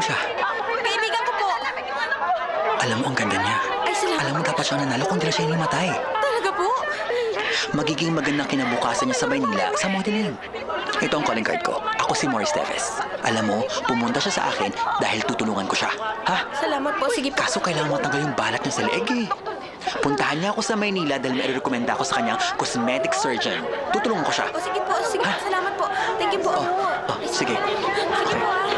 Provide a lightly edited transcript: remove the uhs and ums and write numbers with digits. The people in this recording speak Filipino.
mo siya? Kaibigan ko po. Alam mo, ang ganda niya. Ay, salamat. Alam mo, dapat siyang nanalo kung di na siya yung namatay. Talaga po? Magiging magandang kinabukasan niya sa Maynila sa modeling. Ito ang calling card ko. Ako si Morris Teves. Alam mo, pumunta siya sa akin dahil tutulungan ko siya. Ha? Salamat po. Sige po. Kaso kailangan matanggal yung balat niya sa leeg eh. Puntahan niya ako sa Maynila dahil may rekomenda ako sa kanyang cosmetic surgeon. Tutulungan ko siya. O, sige po. Sige. Ha? Salamat po. Thank you po. Oh, sige. Sige Okay. po, ah.